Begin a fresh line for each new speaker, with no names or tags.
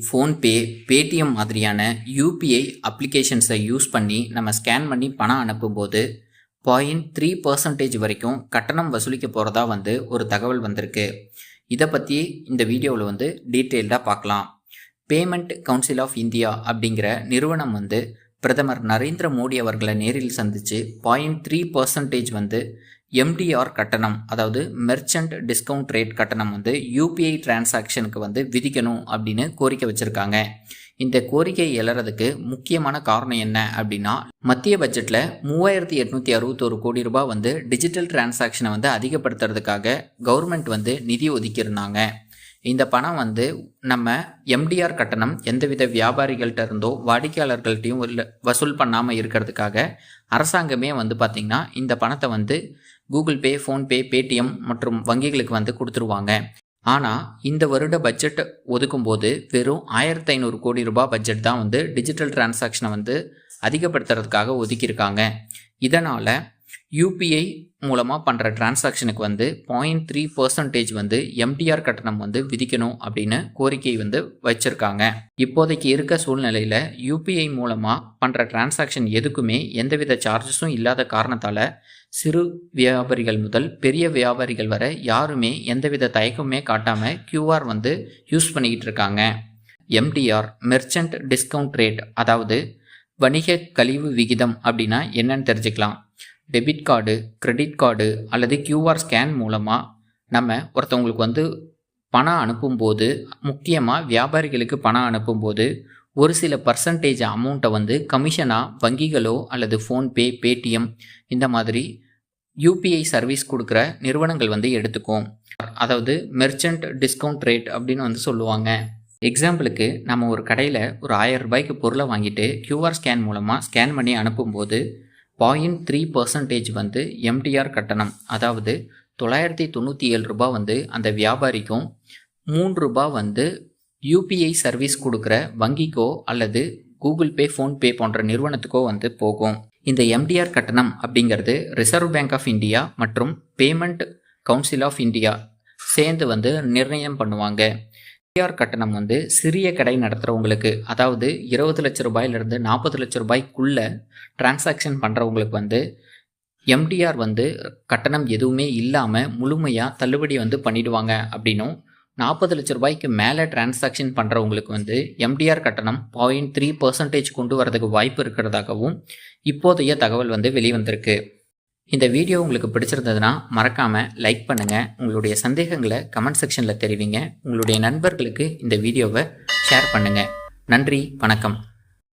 PhonePe, Paytm மாதிரியான UPI அப்ளிகேஷன்ஸை use பண்ணி நம்ம ஸ்கேன் பண்ணி பணம் அனுப்பும்போது 0.3% வரைக்கும் கட்டணம் வசூலிக்க போகிறதா ஒரு தகவல் வந்திருக்கு. இதை பற்றி இந்த வீடியோவில் டீட்டெயில்டாக பார்க்கலாம். பேமெண்ட் கவுன்சில் ஆஃப் இந்தியா அப்படிங்கிற நிறுவனம் பிரதமர் நரேந்திர மோடி அவர்களை நேரில் சந்தித்து 0.3% எம்டிஆர் கட்டணம், அதாவது மெர்ச்சன்ட் டிஸ்கவுண்ட் ரேட் கட்டணம் யூபிஐ டிரான்சாக்ஷனுக்கு விதிக்கணும் அப்படின்னு கோரிக்கை வச்சுருக்காங்க. இந்த கோரிக்கை எழறதுக்கு முக்கியமான காரணம் என்ன அப்படின்னா, மத்திய பட்ஜெட்டில் 3861 கோடி ரூபாய் டிஜிட்டல் டிரான்சாக்ஷனை அதிகப்படுத்துறதுக்காக கவர்மெண்ட் நிதி ஒதுக்கியிருந்தாங்க. இந்த பணம் நம்ம எம்டிஆர் கட்டணம் எந்தவித வியாபாரிகள்கிட்ட இருந்தோ வாடிக்கையாளர்கள்ட்டையும் வசூல் பண்ணாமல் இருக்கிறதுக்காக அரசாங்கமே பார்த்திங்கன்னா இந்த பணத்தை கூகுள் பே, ஃபோன்பே, பேடிஎம் மற்றும் வங்கிகளுக்கு கொடுத்துருவாங்க. ஆனால் இந்த வருட பட்ஜெட் ஒதுக்கும்போது வெறும் 1500 கோடி ரூபாய் பட்ஜெட் தான் டிஜிட்டல் டிரான்சாக்ஷனை அதிகப்படுத்துறதுக்காக ஒதுக்கியிருக்காங்க. இதனால் யூபிஐ மூலமாக பண்ணுற டிரான்சாக்ஷனுக்கு 0.3% எம்டிஆர் கட்டணம் விதிக்கணும் அப்படின்னு கோரிக்கை வச்சுருக்காங்க. இப்போதைக்கு இருக்க சூழ்நிலையில் யூபிஐ மூலமாக பண்ணுற டிரான்சாக்ஷன் எதுக்குமே எந்தவித சார்ஜஸும் இல்லாத காரணத்தால் சிறு வியாபாரிகள் முதல் பெரிய வியாபாரிகள் வரை யாருமே எந்தவித தயக்கமே காட்டாமல் கியூஆர் யூஸ் பண்ணிக்கிட்டு இருக்காங்க. எம்டிஆர் மெர்ச்சன்ட் டிஸ்கவுண்ட் ரேட், அதாவது வணிக கழிவு விகிதம் அப்படின்னா என்னன்னு தெரிஞ்சுக்கலாம். டெபிட் கார்டு, கிரெடிட் கார்டு அல்லது கியூஆர் ஸ்கேன் மூலமாக நம்ம ஒருத்தவங்களுக்கு பணம் அனுப்பும்போது, முக்கியமாக வியாபாரிகளுக்கு பணம் அனுப்பும்போது ஒரு சில பர்சன்டேஜ் அமௌண்ட்டை கமிஷனாக வங்கிகளோ அல்லது ஃபோன்பே, பேடிஎம் இந்த மாதிரி யூபிஐ சர்வீஸ் கொடுக்குற நிறுவனங்கள் எடுத்துக்கும். அதாவது மெர்ச்சன்ட் டிஸ்கவுண்ட் ரேட் அப்படின்னு சொல்லுவாங்க. எக்ஸாம்பிளுக்கு நம்ம ஒரு கடையில் ஒரு 1000 ரூபாய்க்கு பொருளை வாங்கிட்டு கியூஆர் ஸ்கேன் மூலமாக ஸ்கேன் பண்ணி அனுப்பும்போது 0.3% எம்டிஆர் கட்டணம், அதாவது 997 ரூபாய் அந்த வியாபாரிக்கும் 3 ரூபாய் யூபிஐ சர்வீஸ் கொடுக்குற வங்கிக்கோ அல்லது கூகுள் பே, ஃபோன்பே போன்ற நிறுவனத்துக்கோ போகும். இந்த எம்டிஆர் கட்டணம் அப்படிங்கிறது ரிசர்வ் பேங்க் ஆஃப் இந்தியா மற்றும் பேமெண்ட் கவுன்சில் ஆஃப் இந்தியா சேர்ந்து நிர்ணயம் பண்ணுவாங்க. எம்டிஆர் கட்டணம் சிறிய கடை நடத்துகிறவங்களுக்கு, அதாவது 20 லட்ச ரூபாயிலிருந்து 40 லட்ச ரூபாய்க்குள்ள டிரான்சாக்ஷன் பண்ணுறவங்களுக்கு எம்டிஆர் கட்டணம் எதுவுமே இல்லாமல் முழுமையாக தள்ளுபடி பண்ணிடுவாங்க அப்படின்னும், 40 லட்ச ரூபாய்க்கு மேலே டிரான்சாக்ஷன் பண்ணுறவங்களுக்கு எம்டிஆர் கட்டணம் 0.3% கொண்டு வரதுக்கு வாய்ப்பு இருக்கிறதாகவும் இப்போதைய தகவல் வெளிவந்திருக்கு. இந்த வீடியோ உங்களுக்கு பிடிச்சிருந்ததுன்னா மறக்காமல் லைக் பண்ணுங்கள். உங்களுடைய சந்தேகங்களை கமெண்ட் செக்ஷனில் தெரிவிங்க. உங்களுடைய நண்பர்களுக்கு இந்த வீடியோவை ஷேர் பண்ணுங்கள். நன்றி, வணக்கம்.